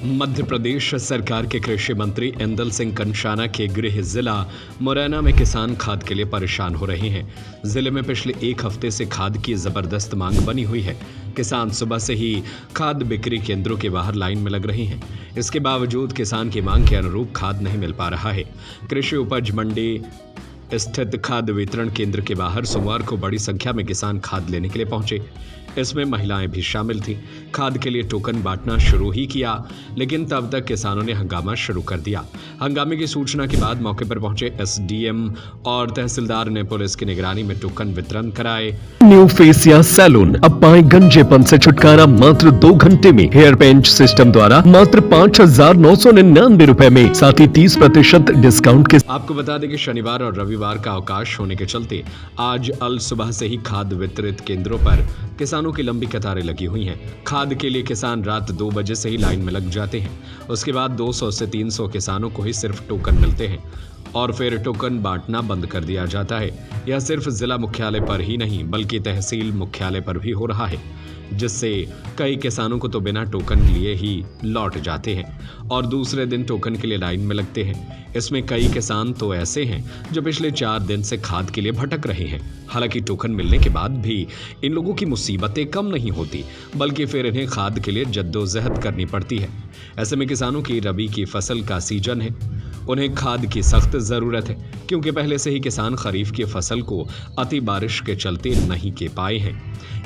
मध्य प्रदेश सरकार के कृषि मंत्री इंदल सिंह कंषाना के गृह जिला मुरैना में किसान खाद के लिए परेशान हो रहे हैं। जिले में पिछले एक हफ्ते से खाद की जबरदस्त मांग बनी हुई है। किसान सुबह से ही खाद बिक्री केंद्रों के बाहर लाइन में लग रहे हैं। इसके बावजूद किसान की मांग के अनुरूप खाद नहीं मिल पा रहा है। कृषि उपज मंडी स्थित खाद वितरण केंद्र के बाहर सोमवार को बड़ी संख्या में किसान खाद लेने के लिए पहुंचे। इसमें महिलाएं भी शामिल थीं। खाद के लिए टोकन बांटना शुरू ही किया, लेकिन तब तक किसानों ने हंगामा शुरू कर दिया। हंगामे की सूचना के बाद मौके पर पहुंचे एसडीएम और तहसीलदार ने पुलिस की निगरानी में टोकन वितरण कराए। न्यू फेसिया सैलून, अब पाए गंजेपन से छुटकारा मात्र 2 घंटे में। हेयर पेंट सिस्टम द्वारा मात्र 5,999 रुपए में, साथ ही 30% डिस्काउंट के। आपको बता दें कि शनिवार और रविवार का अवकाश होने के चलते आज अल सुबह से ही खाद वितरित केंद्रों पर किसानों की लंबी कतारें लगी हुई हैं। खाद के लिए किसान रात 2 बजे से ही लाइन में लग जाते हैं। उसके बाद 200 से 300 किसानों को ही सिर्फ टोकन मिलते हैं और फिर टोकन बांटना बंद कर दिया जाता है। यह सिर्फ जिला मुख्यालय पर ही नहीं बल्कि तहसील मुख्यालय पर भी हो रहा है, जिससे कई किसानों को तो बिना टोकन लिए ही लौट जाते हैं और दूसरे दिन टोकन के लिए लाइन में लगते हैं। इसमें कई किसान तो ऐसे हैं जो पिछले 4 दिन से खाद के लिए भटक रहे हैं। हालांकि टोकन मिलने के बाद भी इन लोगों की मुसीबतें कम नहीं होती, बल्कि फिर इन्हें खाद के लिए जद्दोजहद करनी पड़ती है। ऐसे में किसानों की रबी की फसल का सीजन है, उन्हें खाद की सख्त जरूरत है, क्योंकि पहले से ही किसान खरीफ की फसल को अति बारिश के चलते नहीं के पाए हैं।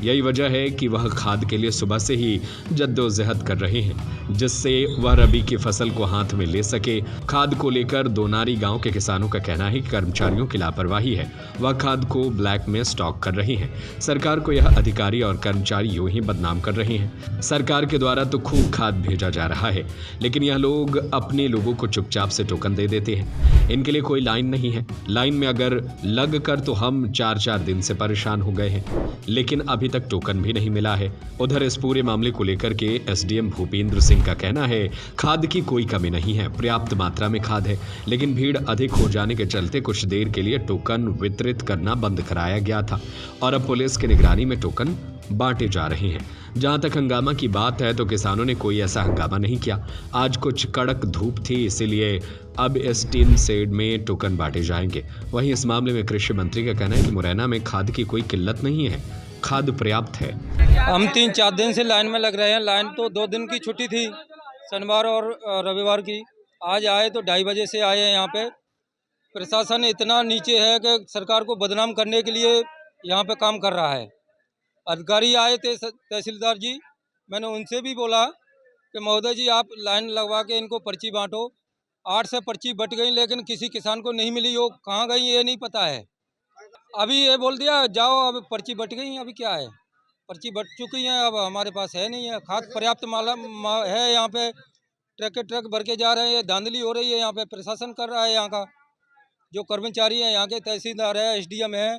यही वजह है कि वह खाद के लिए सुबह से ही जद्दोजहद कर रहे हैं, जिससे वह रबी की फसल को हाथ में ले सके। खाद को लेकर दोनारी गांव के किसानों का कहना है कि कर्मचारियों की लापरवाही है, वह खाद को ब्लैक में स्टॉक कर रहे हैं। सरकार को यह अधिकारी और कर्मचारी यूं ही बदनाम कर रहे हैं। सरकार के द्वारा तो खूब खाद भेजा जा रहा है, लेकिन यह लोग अपने लोगों को चुपचाप से टोकन दे देते हैं। इनके लिए कोई लाइन नहीं है। लाइन में अगर लग कर तो हम 4-4 दिन से परेशान हो गए हैं, लेकिन अभी तक टोकन भी नहीं मिला है। उधर इस पूरे मामले को लेकर के एसडीएम भूपेंद्र सिंह का कहना है, खाद की कोई कमी नहीं है, पर्याप्त मात्रा में खाद है, लेकिन भीड़ अधिक हो जाने के चलते कुछ देर के लिए टोकन वितरित करना बंद कराया गया था और अब पुलिस की निगरानी में टोकन बांटे जा रहे हैं। जहां तक हंगामा की बात है तो किसानों ने कोई ऐसा हंगामा नहीं किया। आज कुछ कड़क धूप थी, इसीलिए अब इस टीन शेड में टोकन बांटे जाएंगे। वहीं इस मामले में कृषि मंत्री का कहना है कि मुरैना में खाद की कोई किल्लत नहीं है, खाद पर्याप्त है। हम 3-4 दिन से लाइन में लग रहे हैं। लाइन तो 2 दिन की छुट्टी थी, शनिवार और रविवार की। आज आए तो 2:30 बजे से आए हैं। यहाँ पे प्रशासन इतना नीचे है कि सरकार को बदनाम करने के लिए यहाँ पे काम कर रहा है। अधिकारी आए थे तहसीलदार जी, मैंने उनसे भी बोला कि महोदय जी आप लाइन लगवा के इनको पर्ची बांटो। 8 से पर्ची बट गई, लेकिन किसी किसान को नहीं मिली। वो कहाँ गई ये नहीं पता है। अभी ये बोल दिया जाओ, अब पर्ची बट गई। अभी क्या है, पर्ची बट चुकी है, अब हमारे पास है नहीं है। खाद पर्याप्त है। यहाँ पे ट्रक के ट्रक भर के जा रहे हैं। धांधली हो रही है यहाँ पे, प्रशासन कर रहा है। यहाँ का जो कर्मचारी है, यहाँ के तहसीलदार है, एसडीएम है,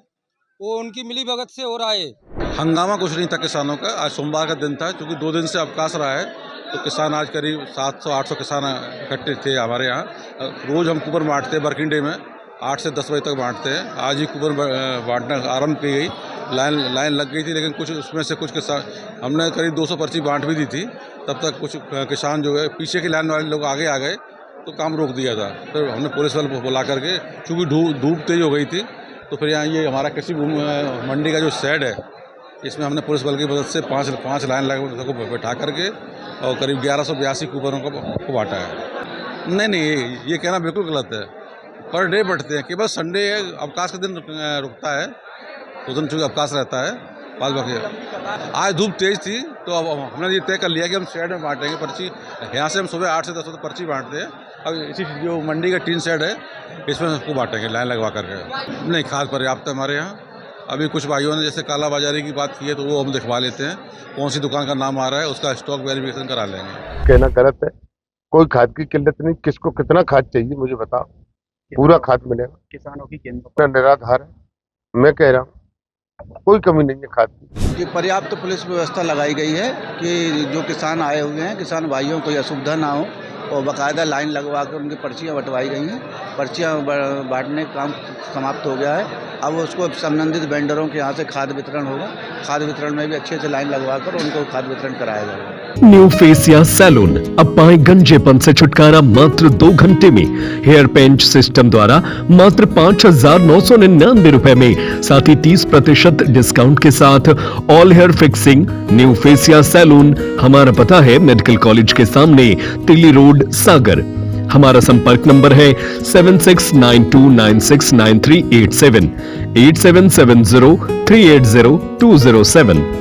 वो उनकी मिली भगत से हो रहा है। हंगामा कुछ नहीं था किसानों का। आज सोमवार का दिन था, क्योंकि 2 दिन से अवकाश रहा है, तो किसान आज करीब 700-800 किसान इकट्ठे थे हमारे यहाँ। रोज़ हम कूपन बांटते हैं, वर्किंग डे में 8 से 10 बजे तक बांटते हैं। आज ही कूपन बांटना आरंभ की गई। लाइन लग गई थी, लेकिन कुछ उसमें से कुछ किसान, हमने करीब 200 पर्ची बांट भी दी थी। तब तक कुछ किसान जो है पीछे की लाइन वाले लोग आगे आ गए, तो काम रोक दिया था। फिर हमने पुलिस वाले बुला करके, चूँकि धूप तेज हो गई थी, तो फिर यहाँ ये हमारा कृषि मंडी का जो शेड है, इसमें हमने पुलिस बल की मदद से 5 लाइन लगा को बैठा करके और करीब 1182 कूपनों को बांटा है। नहीं, ये कहना बिल्कुल गलत है। पर डे बढ़ते हैं, केवल संडे अवकाश के दिन रुकता है, उस दिन चूँकि अवकाश रहता है। बाद बाकी आज धूप तेज थी, तो अब हमने ये तय कर लिया कि हम शेड में बांटेंगे पर्ची। यहाँ से हम सुबह 8 से 10 बजे पर्ची बांटते हैं। अब इसी जो मंडी का टीन शेड है, इसमें सबको बांटेंगे लाइन लगवा करके। नहीं, खाद पर्याप्त है हमारे यहाँ। अभी कुछ भाइयों ने जैसे काला बाजारी की बात की है, तो वो हम दिखवा लेते हैं। कौन सी दुकान का नाम आ रहा है, उसका स्टॉक वेरिफिकेशन करा लेंगे। कहना गलत है। कोई खाद की किल्लत नहीं। किसको कितना खाद चाहिए मुझे बताओ, पूरा खाद मिलेगा। किसानों की केंद्र निराधार है। मैं कह रहा हूँ कोई कमी नहीं है खाद की। पर्याप्त तो पुलिस व्यवस्था लगाई गई है कि जो किसान आए हुए हैं, किसान भाइयों को कोई असुविधा ना हो, और बाकायदा लाइन लगवा कर उनकी पर्चियाँ बंटवाई गई हैं। पर्चियाँ बांटने का काम समाप्त हो गया है। अब उसको संबंधित वेंडरों के यहाँ से खाद वितरण होगा। खाद वितरण में भी अच्छे से लाइन लगवा कर उनको खाद वितरण कराया जाएगा। न्यू फेसिया सैलून, अब पाए गंजेपन से छुटकारा मात्र 2 घंटे में। हेयर पेंच सिस्टम द्वारा मात्र 5,999 रुपए में, साथ ही 30% डिस्काउंट के साथ ऑल हेयर फिक्सिंग। न्यू फेसिया सैलून, हमारा पता है मेडिकल कॉलेज के सामने, तिल्ली रोड, सागर। हमारा संपर्क नंबर है 7692969387, 8770380207।